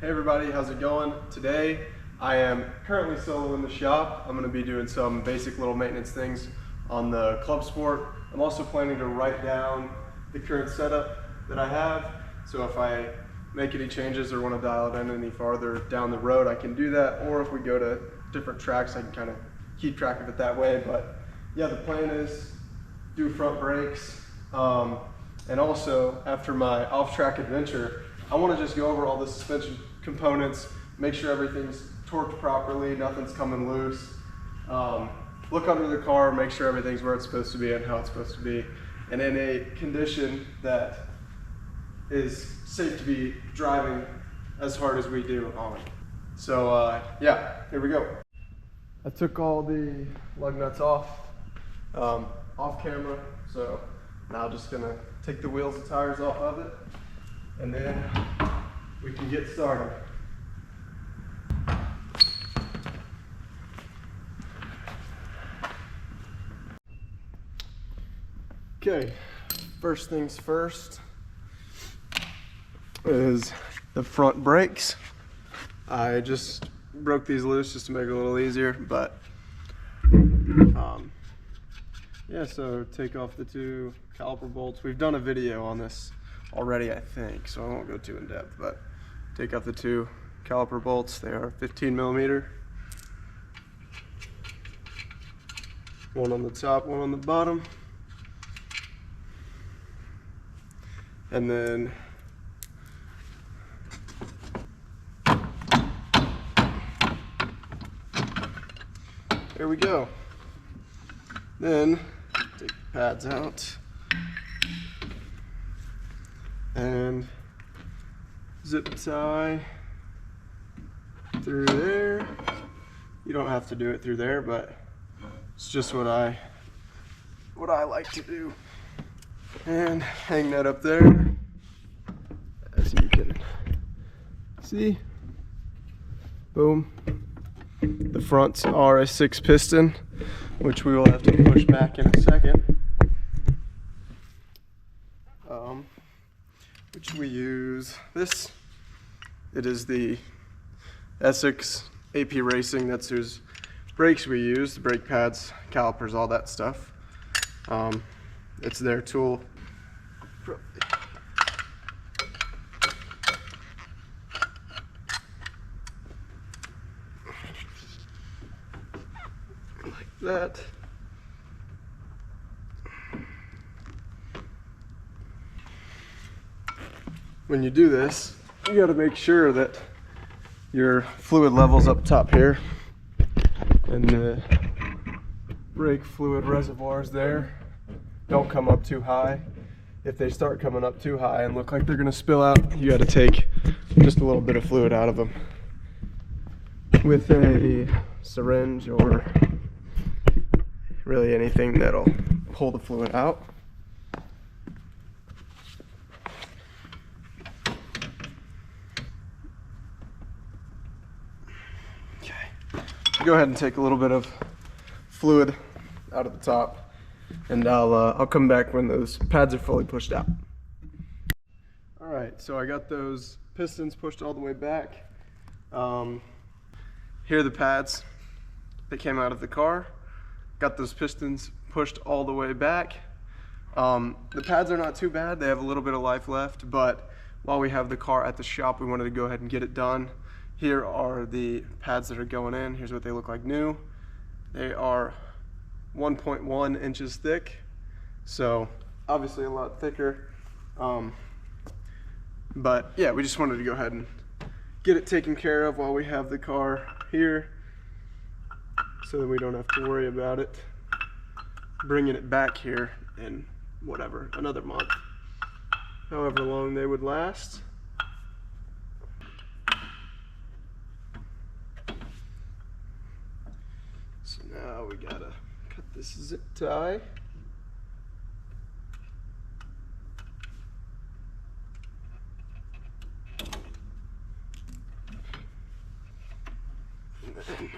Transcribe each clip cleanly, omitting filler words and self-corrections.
Hey everybody, how's it going? Today I am currently solo in the shop. I'm going to be doing some basic little maintenance things on the Clubsport. I'm also planning to write down the current setup that I have, so if I make any changes or want to dial it in any farther down the road, I can do that, or if we go to different tracks, I can kind of keep track of it that way. But yeah, the plan is do front brakes, and also after my off-track adventure, I want to just go over all the suspension components, make sure everything's torqued properly, nothing's coming loose, look under the car, make sure everything's where it's supposed to be and how it's supposed to be, and in a condition that is safe to be driving as hard as we do on. So yeah, here we go. I took all the lug nuts off camera, so now just gonna take the wheels and tires off of it, and then we can get started. Okay, first things first is the front brakes. I just broke these loose just to make it a little easier, but yeah, so take off the two caliper bolts. We've done a video on this already, I think, so I won't go too in depth, but take off the two caliper bolts. They are 15 millimeter. One on the top, one on the bottom. And then there we go. Then take the pads out and zip tie through there. You don't have to do it through there, but it's just what I like to do. And hang that up there, as you can see. Boom. The fronts are a 6 piston, which we will have to push back in a second. Which we use this. It is the Essex AP Racing. That's whose brakes we use, the brake pads, calipers, all that stuff. It's their tool. Like that. When you do this, you got to make sure that your fluid level's up top here and the brake fluid reservoirs there don't come up too high. If they start coming up too high and look like they're going to spill out, you got to take just a little bit of fluid out of them with a syringe or really anything that'll pull the fluid out. Go ahead and take a little bit of fluid out of the top, and I'll come back when those pads are fully pushed out. All right, so I got those pistons pushed all the way back. Here are the pads that came out of the car. Got those pistons pushed all the way back. The pads are not too bad. They have a little bit of life left, but while we have the car at the shop, we wanted to go ahead and get it done. Here are the pads that are going in. Here's what they look like new. They are 1.1 inches thick, so obviously a lot thicker. But yeah, we just wanted to go ahead and get it taken care of while we have the car here, so that we don't have to worry about it bringing it back here in whatever, another month, however long they would last. So now we gotta cut this zip tie. And then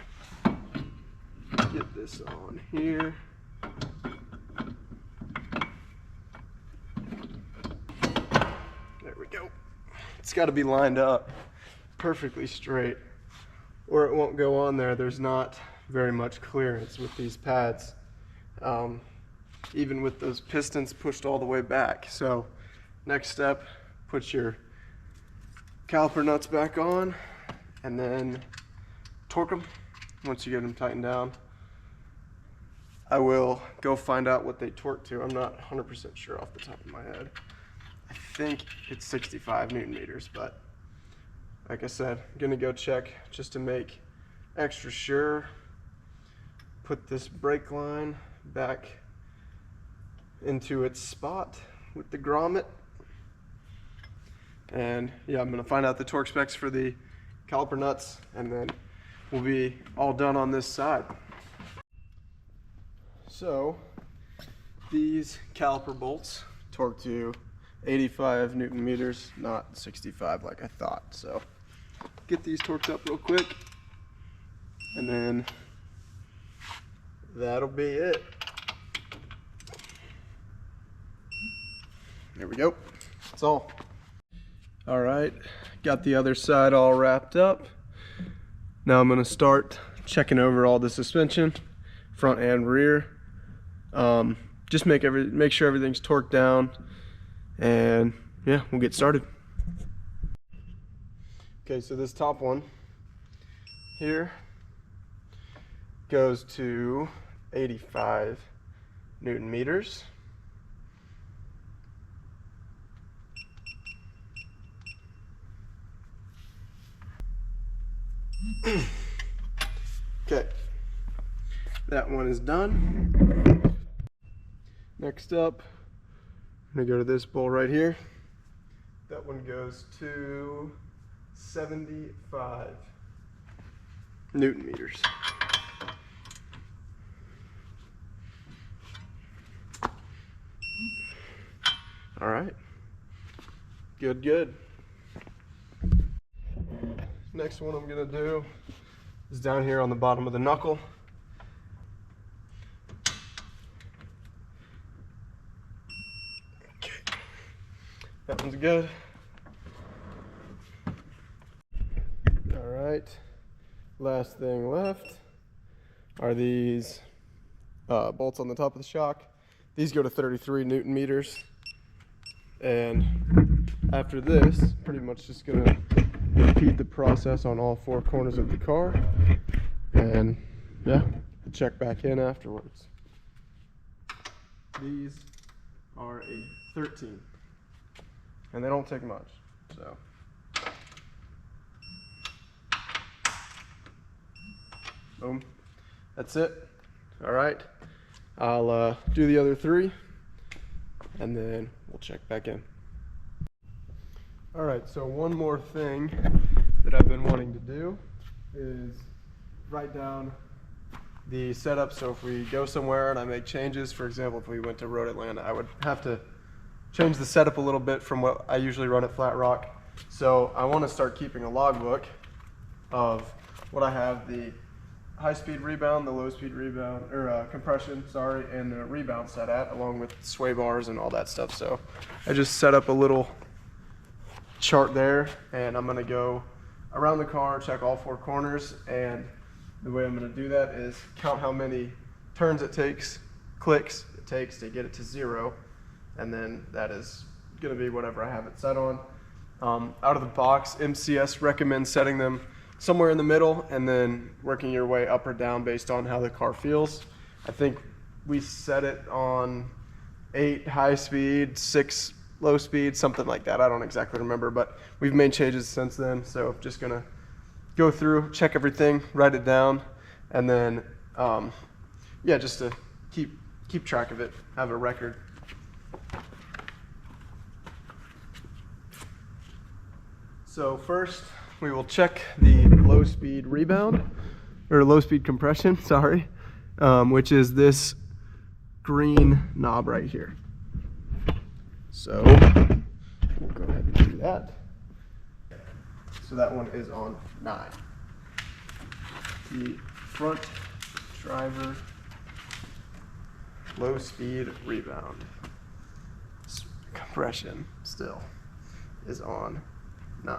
get this on here. There we go. It's got to be lined up perfectly straight, or it won't go on there. There's not very much clearance with these pads, even with those pistons pushed all the way back. So next step, put your caliper nuts back on and then torque them once you get them tightened down. I will go find out what they torque to. I'm not 100% sure off the top of my head. I think it's 65 Newton meters, but like I said, I'm gonna go check just to make extra sure. Put this brake line back into its spot with the grommet. And yeah, I'm gonna find out the torque specs for the caliper nuts, and then we'll be all done on this side. So these caliper bolts torque to 85 Newton meters, not 65 like I thought. So get these torqued up real quick, and then that'll be it. There we go. That's all. All right, got the other side all wrapped up. Now I'm gonna start checking over all the suspension, front and rear. Just make sure everything's torqued down, and yeah, we'll get started. Okay, so this top one here goes to 85 Newton meters. Okay, that one is done. Next up, I'm gonna go to this bowl right here. That one goes to 75 Newton meters. All right, good. Next one I'm gonna do is down here on the bottom of the knuckle. Okay, that one's good. All right, last thing left are these bolts on the top of the shock. These go to 33 Newton meters. And after this, pretty much just gonna repeat the process on all four corners of the car, and yeah, check back in afterwards. These are a 13, and they don't take much, so. Boom, that's it. All right, I'll do the other three, and then we'll check back in. All right, so one more thing that I've been wanting to do is write down the setup. So if we go somewhere and I make changes, for example, if we went to Road Atlanta, I would have to change the setup a little bit from what I usually run at Flat Rock. So I want to start keeping a logbook of what I have the high-speed rebound, the low-speed rebound, or compression, sorry, and the rebound set at, along with sway bars and all that stuff. So I just set up a little chart there, and I'm going to go around the car, check all four corners, and the way I'm going to do that is count how many turns it takes, clicks it takes to get it to 0, and then that is going to be whatever I have it set on. Out of the box, MCS recommends setting them somewhere in the middle and then working your way up or down based on how the car feels. I think we set it on 8 high speed, 6 low speed, something like that. I don't exactly remember, but we've made changes since then. So just gonna go through, check everything, write it down, and then yeah, just to keep track of it, have a record. So first, we will check the low speed rebound, or low speed compression, sorry, which is this green knob right here. So we'll go ahead and do that. So that one is on 9. The front driver low speed rebound compression still is on 9.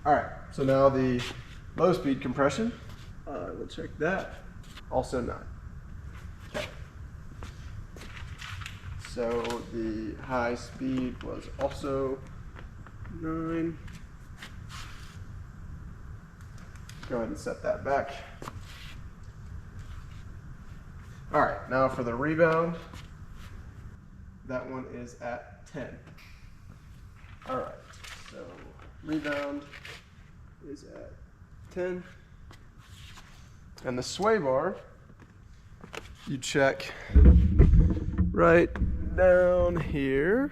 All right, so now the low speed compression, we'll check that, also 9. Okay. So the high speed was also 9. Go ahead and set that back. All right, now for the rebound, that one is at 10. All right, so rebound is at 10. And the sway bar, you check right down here.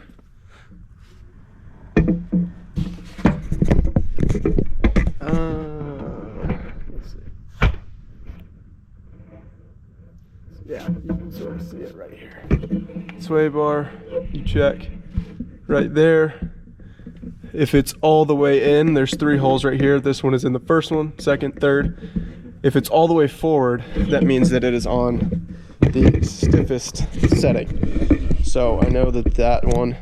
Let's see. Yeah, you can sort of see it right here. Sway bar, you check right there. If it's all the way in, there's 3 holes right here. This one is in the first one, second, third. If it's all the way forward, that means that it is on the stiffest setting. So I know that that one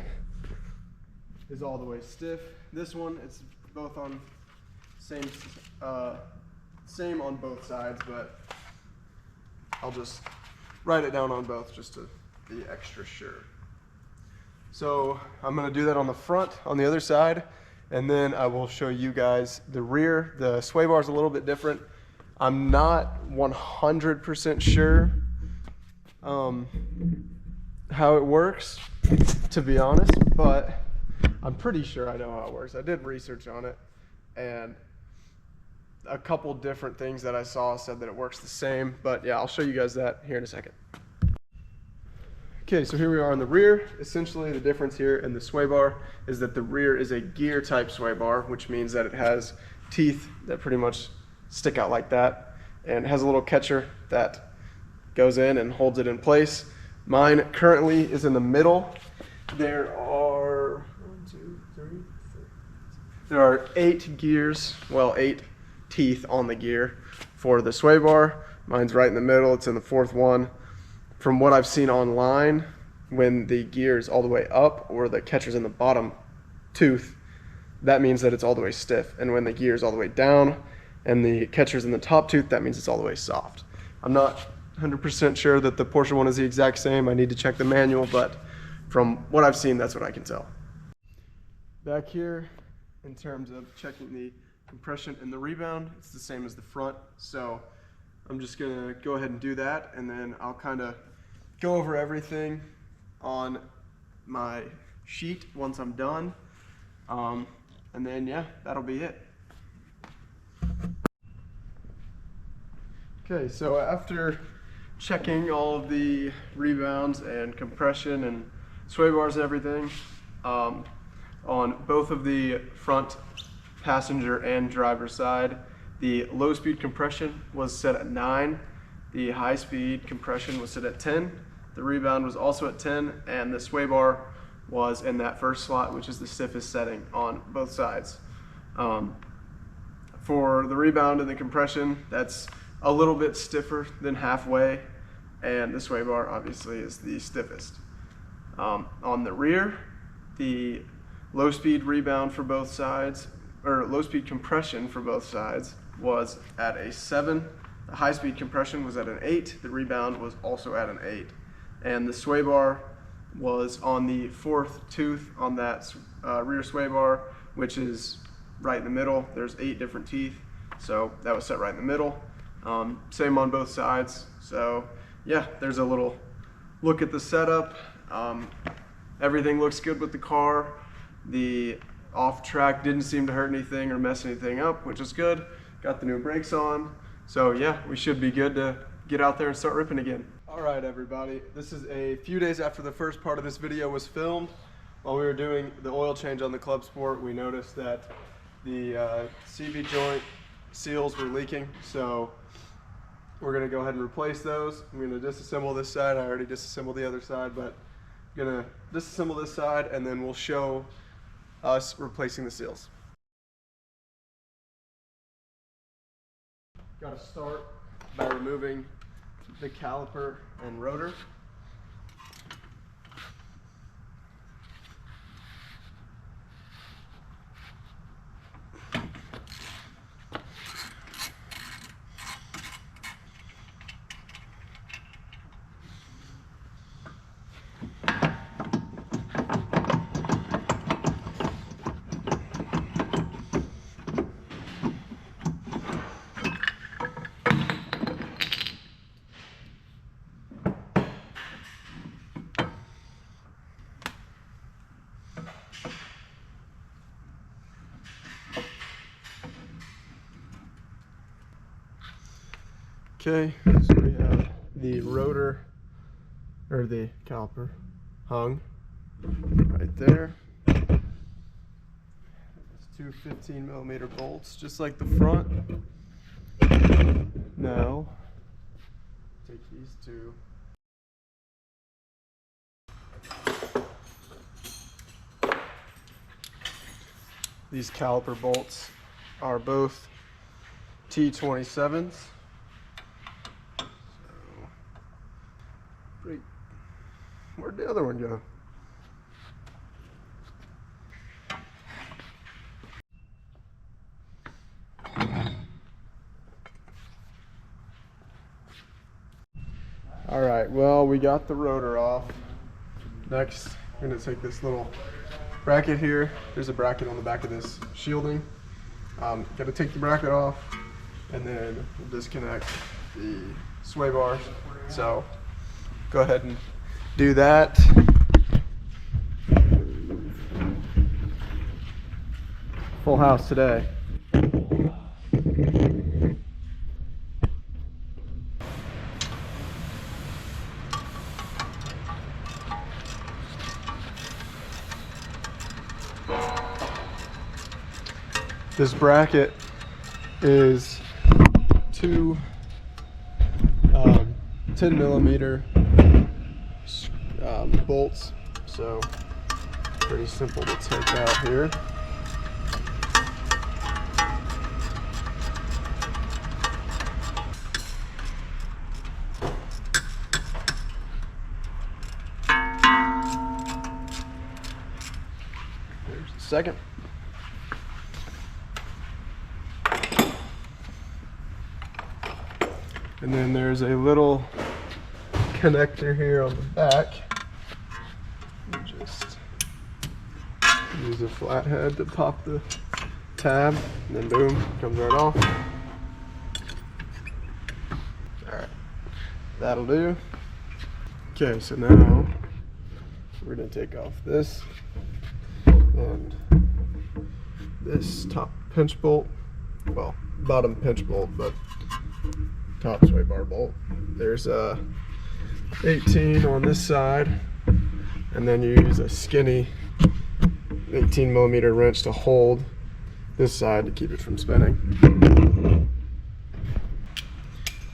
is all the way stiff. This one, it's both on same on both sides, but I'll just write it down on both just to be extra sure. So I'm going to do that on the front, on the other side, and then I will show you guys the rear. The sway bar is a little bit different. I'm not 100% sure how it works, to be honest, but I'm pretty sure I know how it works. I did research on it, and a couple different things that I saw said that it works the same, but yeah, I'll show you guys that here in a second. Okay, so here we are on the rear. Essentially the difference here in the sway bar is that the rear is a gear type sway bar, which means that it has teeth that pretty much stick out like that, and it has a little catcher that goes in and holds it in place. Mine currently is in the middle. There are 8 gears, well, 8 teeth on the gear for the sway bar. Mine's right in the middle, it's in the 4th one. From what I've seen online, when the gear is all the way up or the catcher's in the bottom tooth, that means that it's all the way stiff. And when the gear is all the way down and the catcher's in the top tooth, that means it's all the way soft. I'm not 100% sure that the Porsche one is the exact same. I need to check the manual, but from what I've seen, that's what I can tell. Back here, in terms of checking the compression and the rebound, it's the same as the front. So I'm just gonna go ahead and do that, and then I'll kind of go over everything on my sheet once I'm done. And then yeah, that'll be it. Okay, so after checking all of the rebounds and compression and sway bars and everything, on both of the front passenger and driver side, the low speed compression was set at 9, the high speed compression was set at 10, the rebound was also at 10, and the sway bar was in that first slot, which is the stiffest setting on both sides. For the rebound and the compression, that's a little bit stiffer than halfway, and the sway bar obviously is the stiffest. On the rear, the low speed rebound for both sides, or low speed compression for both sides, was at a 7. The high speed compression was at an 8. The rebound was also at an 8. And the sway bar was on the 4th tooth on that rear sway bar, which is right in the middle. There's 8 different teeth, so that was set right in the middle. Same on both sides. So yeah, there's a little look at the setup. Everything looks good with the car. The off track didn't seem to hurt anything or mess anything up, which is good. Got the new brakes on. So yeah, we should be good to get out there and start ripping again. All right, everybody. This is a few days after the first part of this video was filmed. While we were doing the oil change on the Clubsport, we noticed that the CV joint seals were leaking. So we're gonna go ahead and replace those. I'm gonna disassemble this side. I already disassembled the other side, but I'm gonna disassemble this side, and then we'll show us replacing the seals. Got to start by removing the caliper and rotor. Okay, so we have the rotor, or the caliper, hung right there. It's two 15mm bolts, just like the front. Now, take these two. These caliper bolts are both T27s. So, where'd the other one go? All right, well, we got the rotor off. Next, I'm gonna take this little bracket here. There's a bracket on the back of this shielding. Gotta take the bracket off, and then we'll disconnect the sway bars. So go ahead and do that. Full house today. This bracket is two 10mm bolts, so pretty simple to take out here. There's the second. And then there's a little connector here on the back. Just use a flathead to pop the tab, and then boom, comes right off. Alright, that'll do. Okay, so now we're gonna take off this and this top pinch bolt. Well, bottom pinch bolt, but top sway bar bolt. There's a 18 on this side, and then you use a skinny 18mm wrench to hold this side to keep it from spinning. And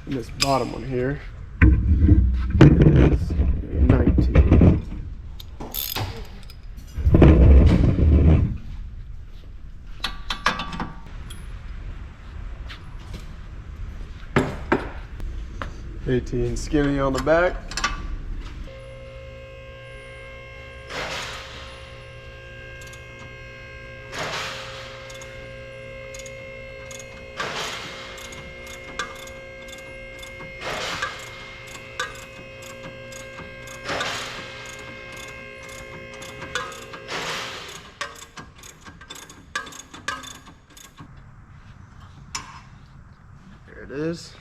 this bottom one here is 19. Skinny on the back. There it is.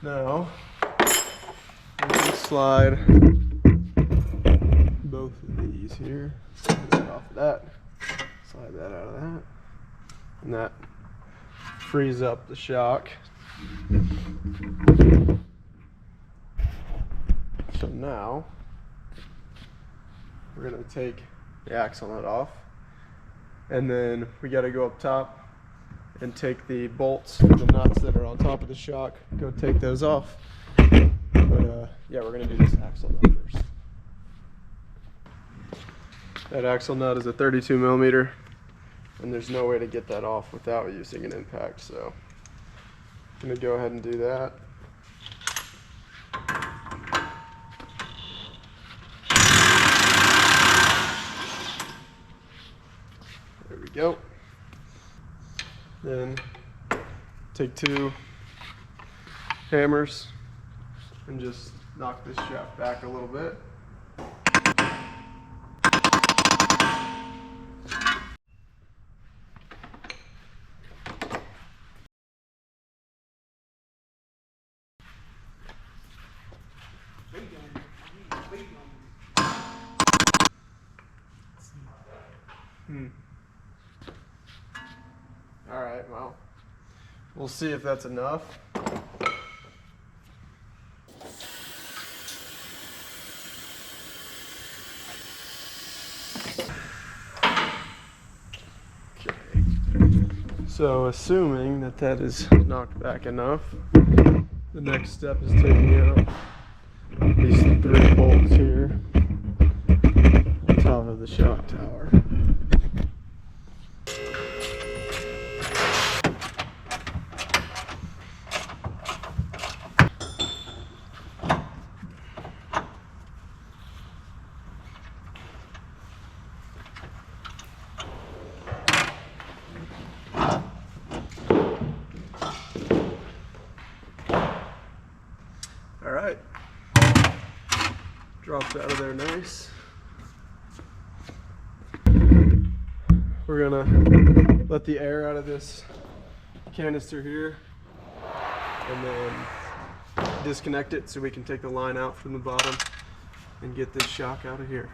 Now, we can slide both of these here. Slide that off of that. Slide that out of that. And that frees up the shock. So now, we're going to take the axle nut off. And then we got to go up top and take the bolts, the nuts that are on top of the shock, go take those off. But yeah, we're gonna do this axle nut first. That axle nut is a 32mm, and there's no way to get that off without using an impact, so I'm gonna go ahead and do that. There we go. Then take two hammers and just knock this shaft back a little bit. All right, well, we'll see if that's enough. So assuming that that is knocked back enough, the next step is taking out these 3 bolts here on top of the shock tower. All right, drops out of there nice. We're gonna let the air out of this canister here and then disconnect it so we can take the line out from the bottom and get this shock out of here.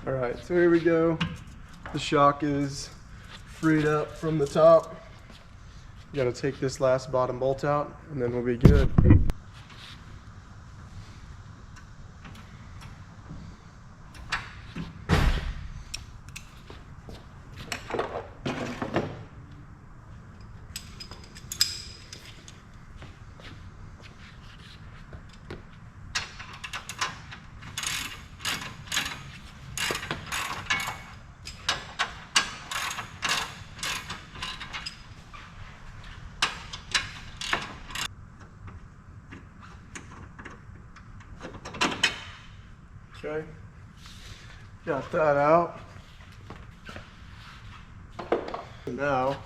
All right, so here we go. The shock is freed up from the top. You gotta take this last bottom bolt out and then we'll be good. Okay, got that out. And now,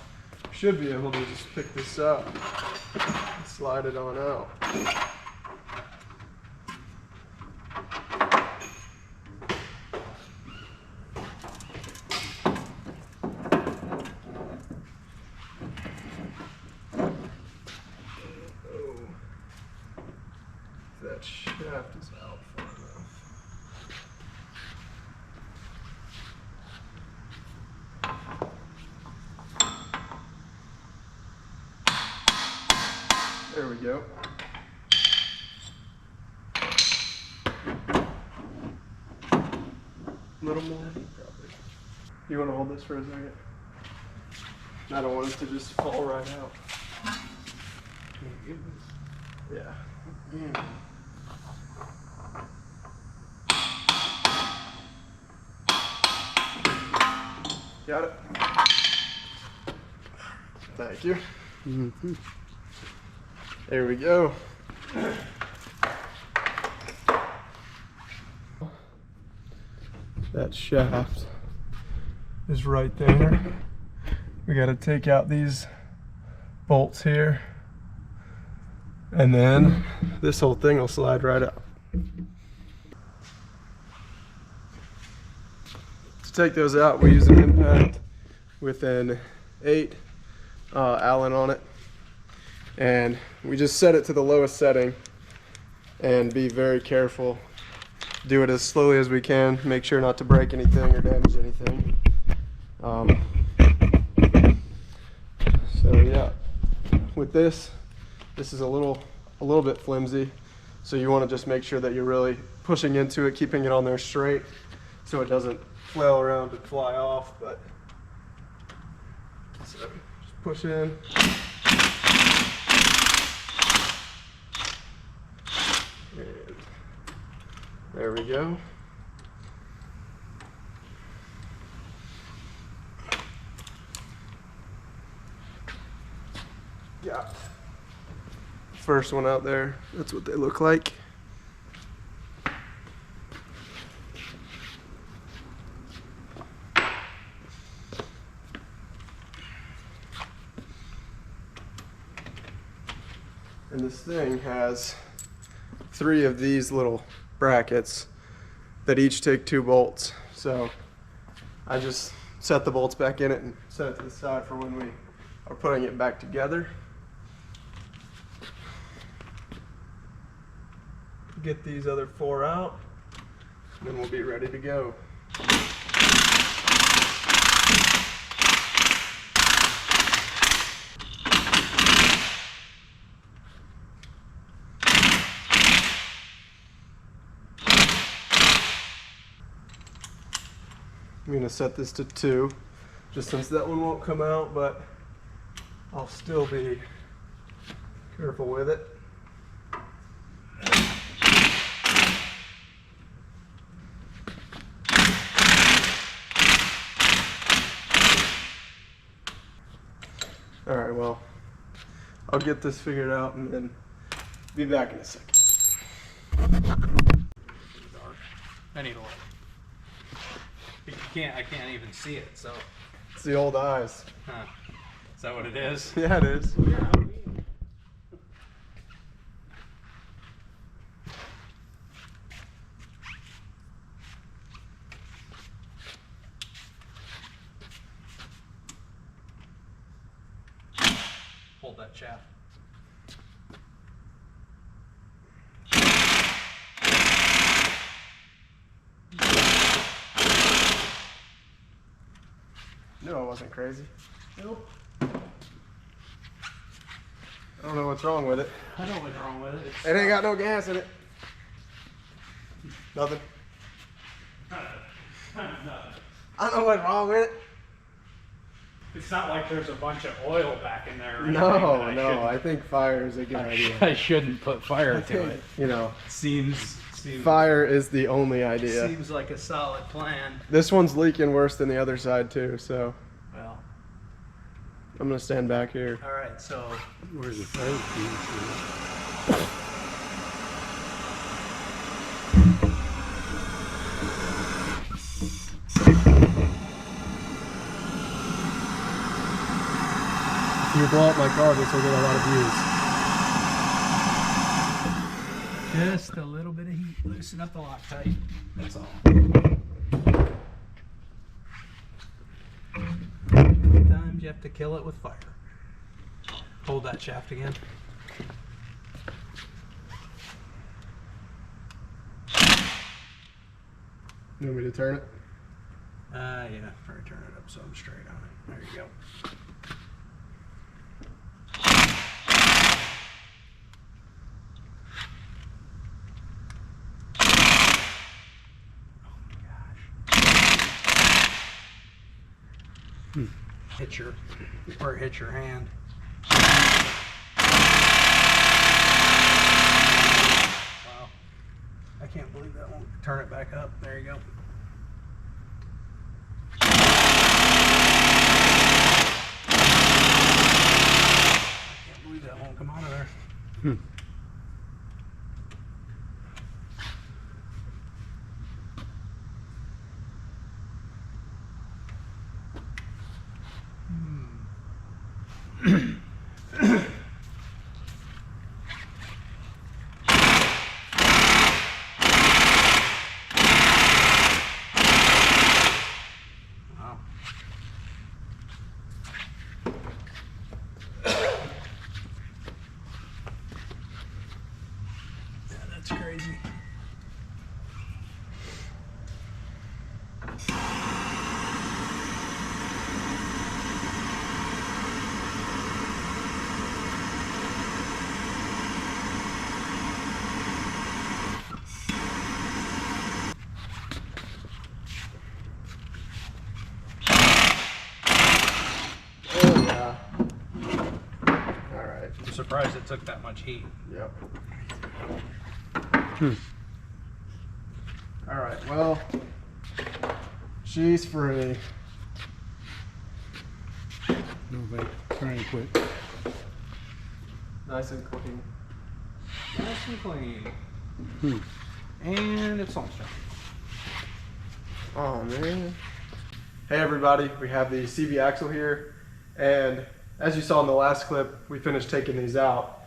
should be able to just pick this up and slide it on out. Oh, that shaft is out far enough. There we go. A little more, probably. You want to hold this for a second? I don't want it to just fall right out. Yeah. Got it. Thank you. There we go. That shaft is right there. We got to take out these bolts here, and then this whole thing will slide right out. To take those out, we use an impact with an 8 Allen on it, and we just set it to the lowest setting and be very careful. Do it as slowly as we can, make sure not to break anything or damage anything. So yeah, with this is a little bit flimsy, so you want to just make sure that you're really pushing into it, keeping it on there straight so it doesn't flail around and fly off. But so just push in. And there we go. Got first one out there. That's what they look like. And this thing has 3 of these little brackets that each take 2 bolts. So I just set the bolts back in it and set it to the side for when we are putting it back together. get these other 4 out, then we'll be ready to go. I'm going to set this to 2, just since that one won't come out, but I'll still be careful with it. Alright, well, I'll get this figured out and then be back in a second. I need a light. I can't even see it, so. It's the old eyes. Huh. Is that what it is? Yeah, it is. Hold that shaft. No, I wasn't crazy. Nope. I don't know what's wrong with it. I know what's wrong with it. It ain't got no gas in it. Nothing. I don't know what's wrong with it. It's not like there's a bunch of oil back in there. No, I think fire is a good idea. I shouldn't put fire to it. You know, Seems fire is the only idea. Seems like a solid plan. This one's leaking worse than the other side too, so Well, I'm gonna stand back here. all right. So Where's the fire extinguisher? If you blow up my car, this will get a lot of views. just a little bit of heat. Loosen up the Loctite. That's all. Sometimes you have to kill it with fire. Hold that shaft again. You want me to turn it? Yeah, probably turn it up so I'm straight on it. There you go. Hit your hand. Wow. I can't believe that won't turn it back up. There you go. I can't believe that won't come out of there. Wow. Yeah, that's crazy. Oh yeah. All right. I'm surprised it took that much heat. Yep. All right. Well, she's free. No, wait. Try and quit. Nice and clean. Nice and clean. Hmm. And it's almost done. Oh man. Hey everybody, we have the CV axle here, and as you saw in the last clip, we finished taking these out.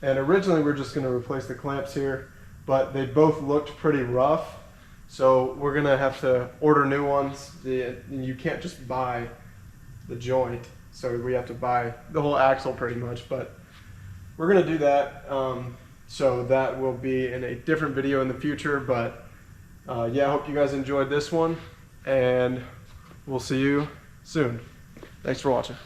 And originally we were just going to replace the clamps here, but they both looked pretty rough, so we're going to have to order new ones. You can't just buy the joint, so we have to buy the whole axle pretty much, but we're going to do that. So that will be in a different video in the future, but yeah, I hope you guys enjoyed this one, and we'll see you soon. Thanks for watching.